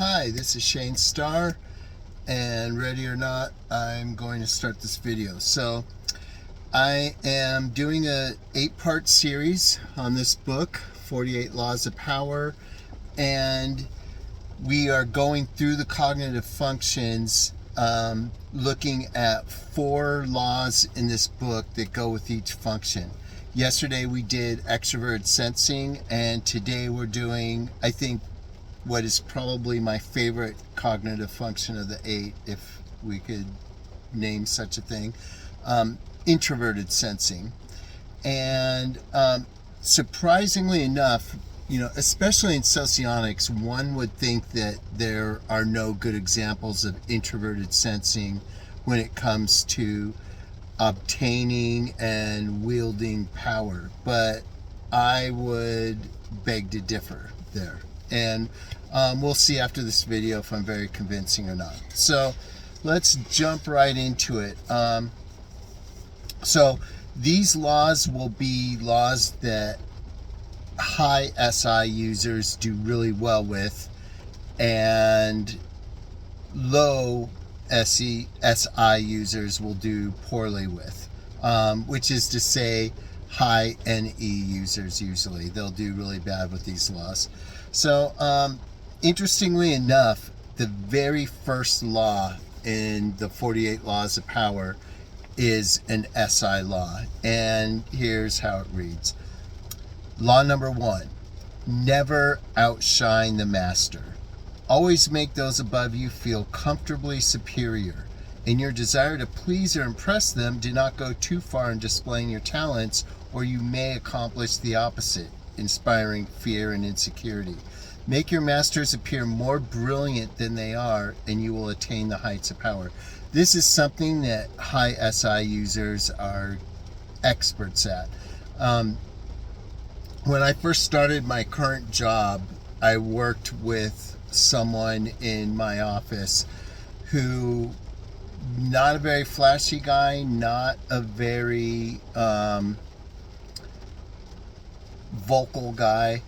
Hi, this is Shane Starr, and ready or not, I'm going to start this video. So I am doing a 8-part series on this book, 48 Laws of Power, and we are going through the cognitive functions, looking at 4 laws in this book that go with each function. Yesterday we did Extroverted Sensing, and today we're doing, I think, what is probably my favorite cognitive function of the 8, if we could name such a thing, Introverted Sensing. And surprisingly enough, especially in socionics, one would think that there are no good examples of introverted sensing when it comes to obtaining and wielding power. But I would beg to differ there. And we'll see after this video if I'm very convincing or not. So let's jump right into it. So these laws will be laws that high SI users do really well with, and low SI users will do poorly with, which is to say high NE users usually. They'll do really bad with these laws. So interestingly enough, the very first law in the 48 Laws of Power is an SI law, and here's how it reads. Law number 1, never outshine the master. Always make those above you feel comfortably superior. In your desire to please or impress them, do not go too far in displaying your talents, or you may accomplish the opposite, inspiring fear and insecurity. Make your masters appear more brilliant than they are, and you will attain the heights of power. This is something that high SI users are experts at. When I first started my current job, I worked with someone in my office who, not a very flashy guy, not a very vocal guy.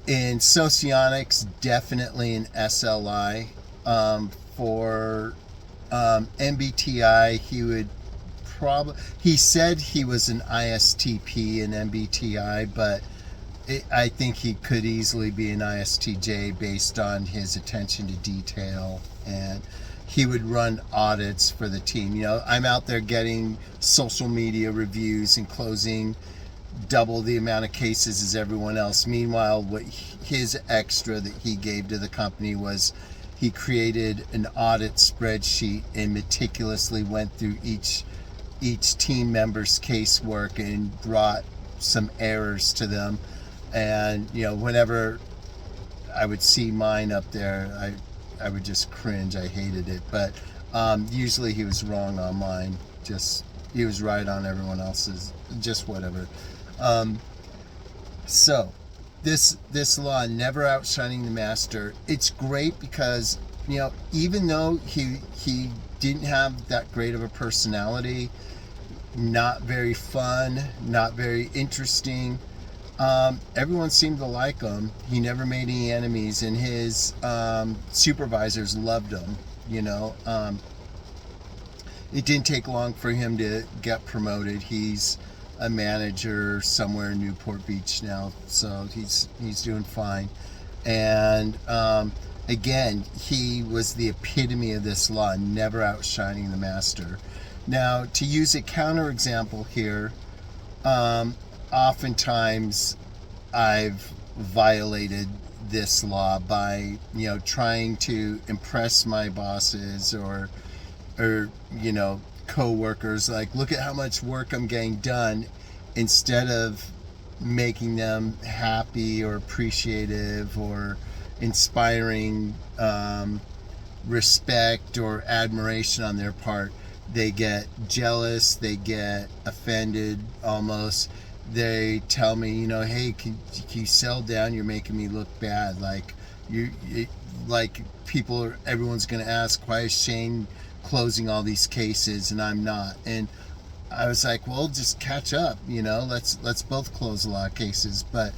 In socionics, definitely an SLI. For MBTI, he said he was an ISTP in MBTI, but I think he could easily be an ISTJ based on his attention to detail, and he would run audits for the team. I'm out there getting social media reviews and closing double the amount of cases as everyone else. Meanwhile, what his extra that he gave to the company was he created an audit spreadsheet and meticulously went through each team member's casework and brought some errors to them. And whenever I would see mine up there, I would just cringe. I hated it. But usually he was wrong on mine. He was right on everyone else's. Just whatever. So this law, never outshining the master, it's great because even though he didn't have that great of a personality, not very fun, not very interesting, everyone seemed to like him. He never made any enemies, and his supervisors loved him. It didn't take long for him to get promoted. He's a manager somewhere in Newport Beach now, so he's doing fine. And again, he was the epitome of this law, never outshining the master. Now, to use a counterexample here, oftentimes I've violated this law by trying to impress my bosses or co-workers, like, look at how much work I'm getting done, instead of making them happy or appreciative or inspiring respect or admiration on their part. They get jealous, they get offended almost. They tell me, hey, can you settle down? You're making me look bad. Everyone's going to ask, why is Shane closing all these cases and I'm not? And I was like, well, just catch up, let's both close a lot of cases. But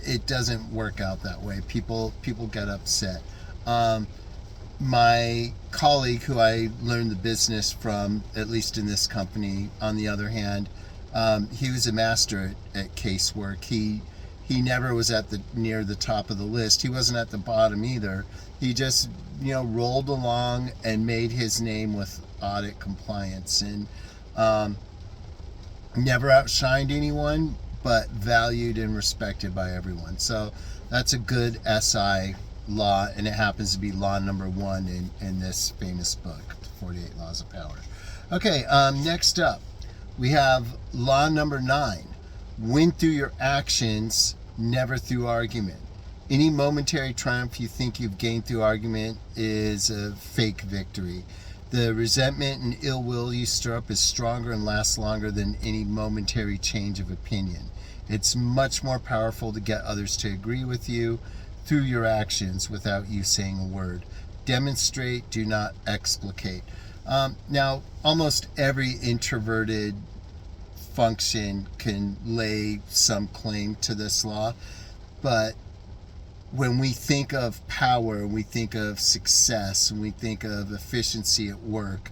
it doesn't work out that way. People get upset. My colleague who I learned the business from, at least in this company, on the other hand, he was a master at casework. He never was at the near the top of the list. He wasn't at the bottom either. He just rolled along and made his name with audit compliance, and never outshined anyone, but valued and respected by everyone. So that's a good SI law, and it happens to be law number 1 in this famous book, 48 Laws of Power. Okay, next up, we have law number 9. Win through your actions, never through argument. Any momentary triumph you think you've gained through argument is a fake victory. The resentment and ill will you stir up is stronger and lasts longer than any momentary change of opinion. It's much more powerful to get others to agree with you through your actions without you saying a word. Demonstrate, do not explicate. Now, almost every introverted function can lay some claim to this law, but when we think of power, we think of success, and we think of efficiency at work,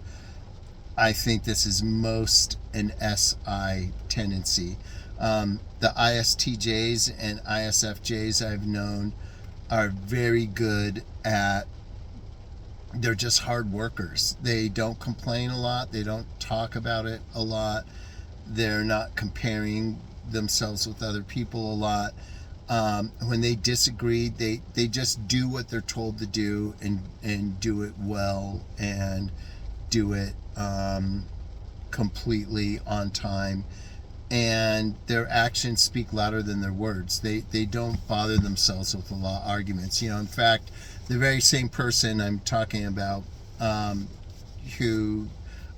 I think this is most an SI tendency. The ISTJs and ISFJs I've known are very good at, they're just hard workers. They don't complain a lot. They don't talk about it a lot. They're not comparing themselves with other people a lot. When they disagree, they just do what they're told to do, and do it well, and do it completely on time. And their actions speak louder than their words. They don't bother themselves with a lot of arguments. In fact, the very same person I'm talking about, who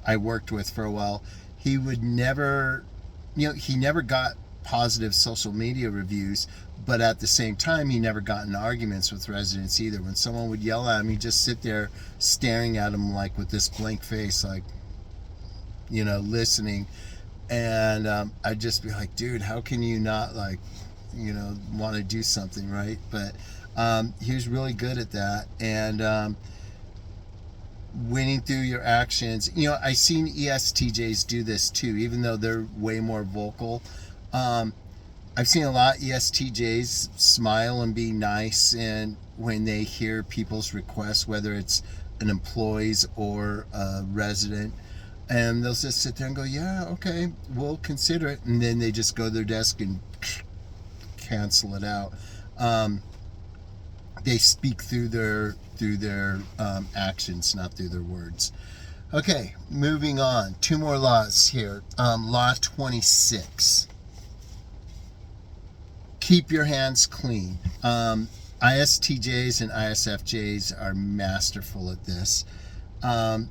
I worked with for a while, he would never, he never got positive social media reviews, but at the same time, he never got in arguments with residents either. When someone would yell at him, he'd just sit there staring at him like with this blank face, like, listening. And I'd just be like, dude, how can you not want to do something, right? But he was really good at that. And winning through your actions, I've seen ESTJs do this too, even though they're way more vocal. I've seen a lot of ESTJs smile and be nice, and when they hear people's requests, whether it's an employee's or a resident, and they'll just sit there and go, yeah, okay, we'll consider it, and then they just go to their desk and cancel it out. They speak through their actions, not through their words. Okay, moving on. 2 more laws here. Law 26. Keep your hands clean. ISTJs and ISFJs are masterful at this. And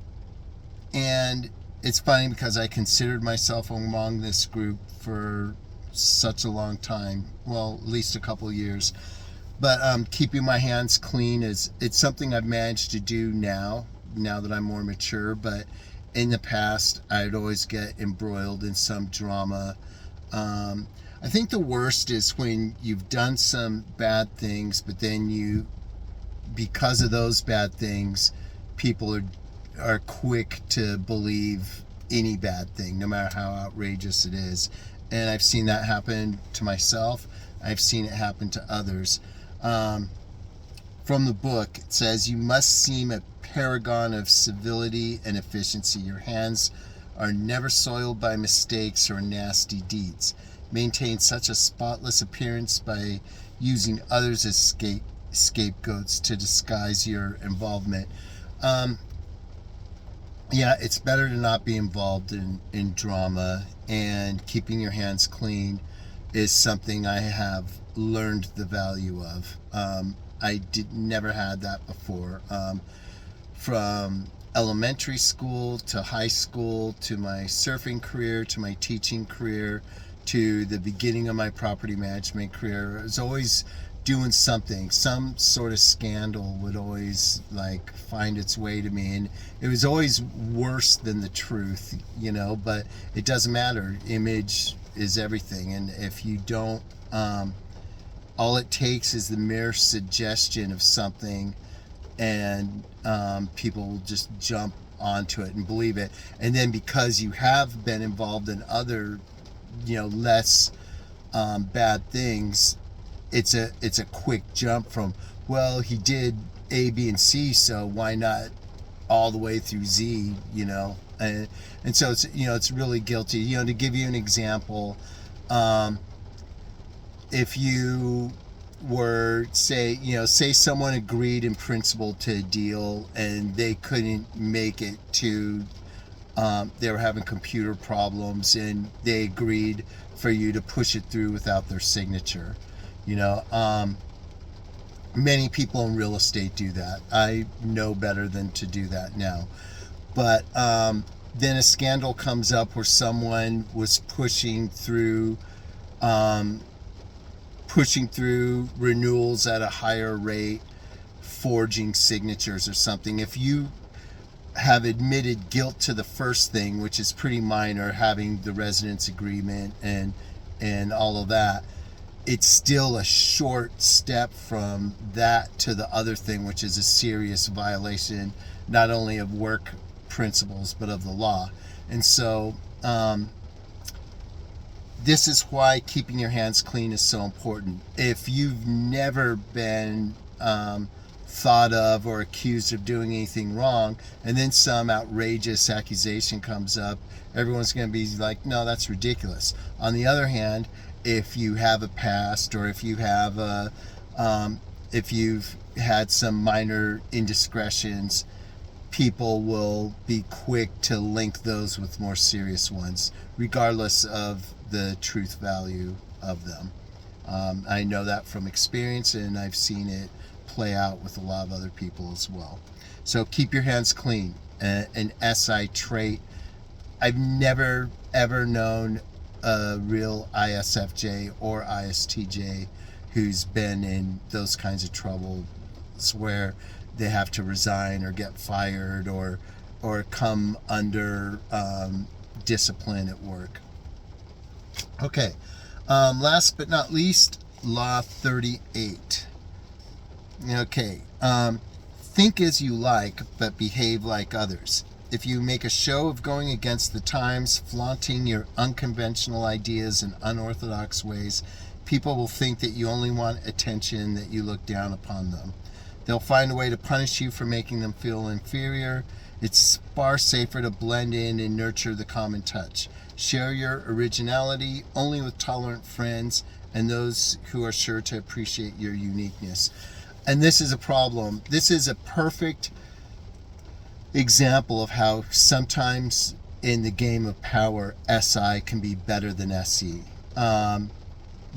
it's funny because I considered myself among this group for such a long time. Well, at least a couple of years. But keeping my hands clean it's something I've managed to do now that I'm more mature. But in the past, I'd always get embroiled in some drama. I think the worst is when you've done some bad things, but then because of those bad things, people are quick to believe any bad thing, no matter how outrageous it is. And I've seen that happen to myself. I've seen it happen to others. From the book, it says, you must seem a paragon of civility and efficiency. Your hands are never soiled by mistakes or nasty deeds. Maintain such a spotless appearance by using others as scapegoats to disguise your involvement. Yeah, it's better to not be involved in drama, and keeping your hands clean is something I have learned the value of. I never had that before. From elementary school to high school to my surfing career to my teaching career to the beginning of my property management career, I was always doing something. Some sort of scandal would always find its way to me, and it was always worse than the truth, but it doesn't matter. Image is everything, and if you don't all it takes is the mere suggestion of something, and people will just jump onto it and believe it. And then because you have been involved in other, less bad things, it's a quick jump from, well, he did A, B, and C, so why not all the way through Z, and so it's really guilty. To give you an example, if you were say someone agreed in principle to a deal and they couldn't make it to, they were having computer problems and they agreed for you to push it through without their signature. Many people in real estate do that. I know better than to do that now. But then a scandal comes up where someone was pushing through renewals at a higher rate, forging signatures or something. If you have admitted guilt to the first thing, which is pretty minor, having the residence agreement and all of that, it's still a short step from that to the other thing, which is a serious violation, not only of work principles, but of the law. And so this is why keeping your hands clean is so important. If you've never been thought of or accused of doing anything wrong, and then some outrageous accusation comes up, everyone's going to be like, no, that's ridiculous. On the other hand, if you have a past, or if you have if you've had some minor indiscretions, people will be quick to link those with more serious ones, regardless of the truth value of them. I know that from experience, and I've seen it play out with a lot of other people as well. So keep your hands clean. An SI trait. I've never ever known a real ISFJ or ISTJ who's been in those kinds of troubles where they have to resign or get fired or come under discipline at work. Okay, last but not least, Law 38. Okay, think as you like, but behave like others. If you make a show of going against the times, flaunting your unconventional ideas and unorthodox ways, people will think that you only want attention, that you look down upon them. They'll find a way to punish you for making them feel inferior. It's far safer to blend in and nurture the common touch. Share your originality only with tolerant friends and those who are sure to appreciate your uniqueness. And this is a problem. This is a perfect example of how sometimes in the game of power, SI can be better than SE.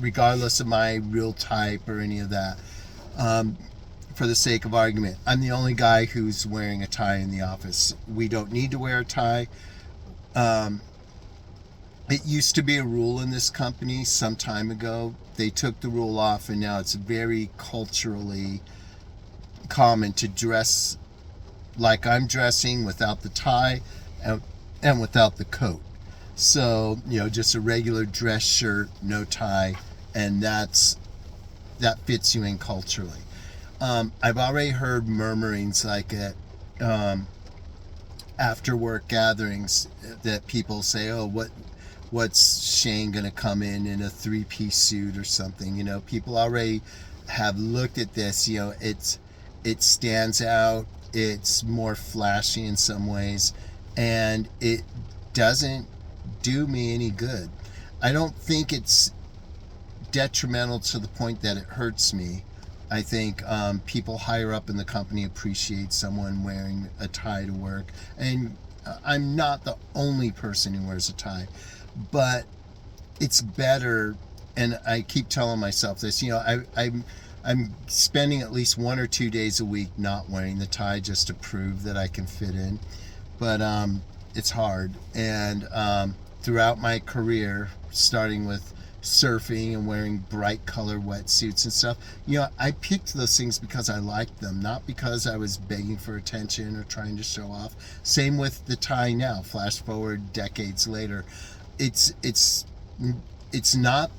Regardless of my real type or any of that. For the sake of argument, I'm the only guy who's wearing a tie in the office. We don't need to wear a tie. It used to be a rule in this company some time ago. They took the rule off, and now it's very culturally common to dress like I'm dressing, without the tie and without the coat. So, just a regular dress shirt, no tie, and that fits you in culturally. I've already heard murmurings like at after work gatherings that people say, oh, what's Shane going to come in a 3-piece suit or something? People already have looked at this. It stands out. It's more flashy in some ways, and it doesn't do me any good. I don't think it's detrimental to the point that it hurts me. I think people higher up in the company appreciate someone wearing a tie to work, and I'm not the only person who wears a tie, but it's better. And I keep telling myself this. I'm spending at least 1 or 2 days a week not wearing the tie just to prove that I can fit in, but it's hard. And throughout my career, starting with surfing and wearing bright color wetsuits and stuff, I picked those things because I liked them, not because I was begging for attention or trying to show off. Same with the tie now. Flash forward decades later, it's not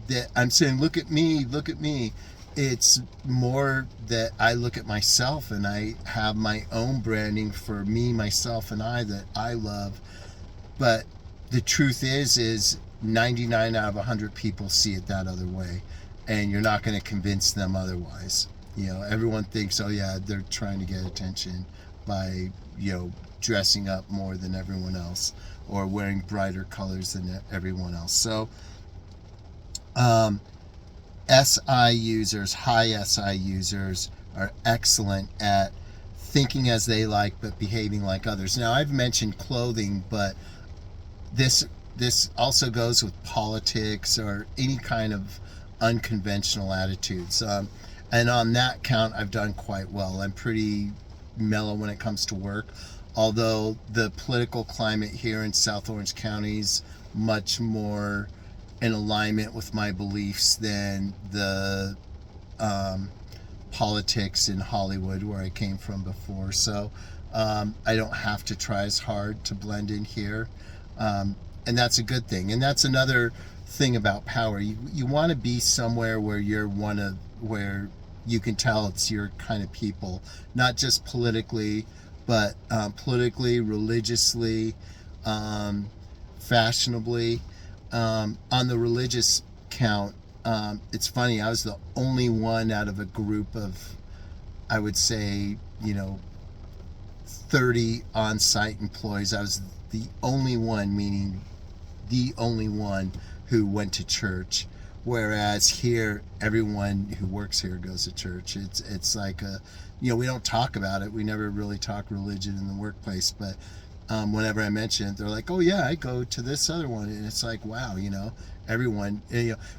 that I'm saying, look at me, look at me. It's more that I look at myself and I have my own branding for me, myself, and I that I love. But the truth is 99 out of 100 people see it that other way, and you're not going to convince them otherwise. Everyone thinks, oh yeah, they're trying to get attention by, dressing up more than everyone else or wearing brighter colors than everyone else. So, SI users, high SI users, are excellent at thinking as they like but behaving like others. Now, I've mentioned clothing, but this also goes with politics or any kind of unconventional attitudes. And on that count, I've done quite well. I'm pretty mellow when it comes to work, although the political climate here in South Orange County is much more in alignment with my beliefs than the politics in Hollywood where I came from before. So I don't have to try as hard to blend in here. And that's a good thing. And that's another thing about power. You want to be somewhere where where you can tell it's your kind of people, not just politically, but politically, religiously, fashionably. On the religious count, it's funny, I was the only one out of a group of, I would say, 30 on-site employees. I was the only one, meaning the only one who went to church. Whereas here, everyone who works here goes to church. It's like we don't talk about it. We never really talk religion in the workplace, but whenever I mention it, they're like, oh yeah, I go to this other one. And it's like, wow, everyone,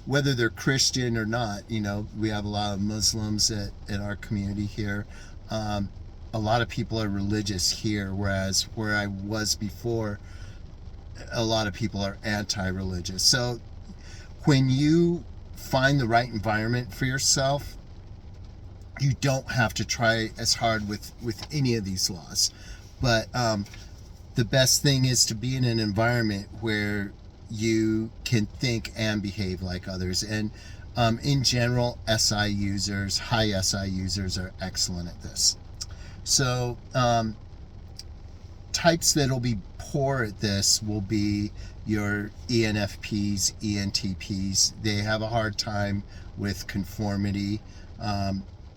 whether they're Christian or not, we have a lot of Muslims in our community here. A lot of people are religious here, whereas where I was before, a lot of people are anti-religious. So when you find the right environment for yourself, you don't have to try as hard with any of these laws. But the best thing is to be in an environment where you can think and behave like others. And in general, SI users, high SI users, are excellent at this. So types that'll be poor at this will be your ENFPs, ENTPs. They have a hard time with conformity,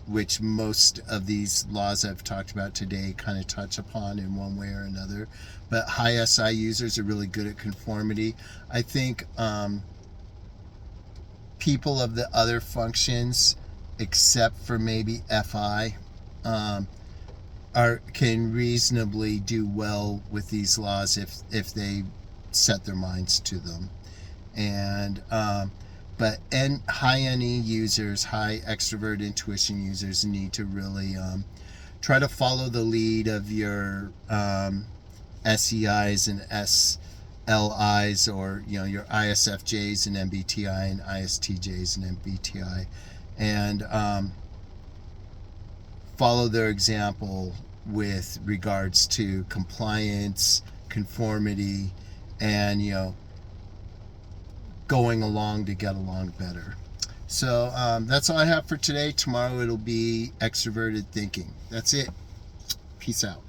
which most of these laws I've talked about today kind of touch upon in one way or another. But high SI users are really good at conformity. I think people of the other functions, except for maybe FI, can reasonably do well with these laws if they set their minds to them. And but high NE users, high Extroverted Intuition users, need to really try to follow the lead of your SEIs and SLIs, or your ISFJs and MBTI and ISTJs and MBTI, and follow their example with regards to compliance, conformity, and going along to get along better. So that's all I have for today. Tomorrow it'll be Extroverted Thinking. That's it. Peace out.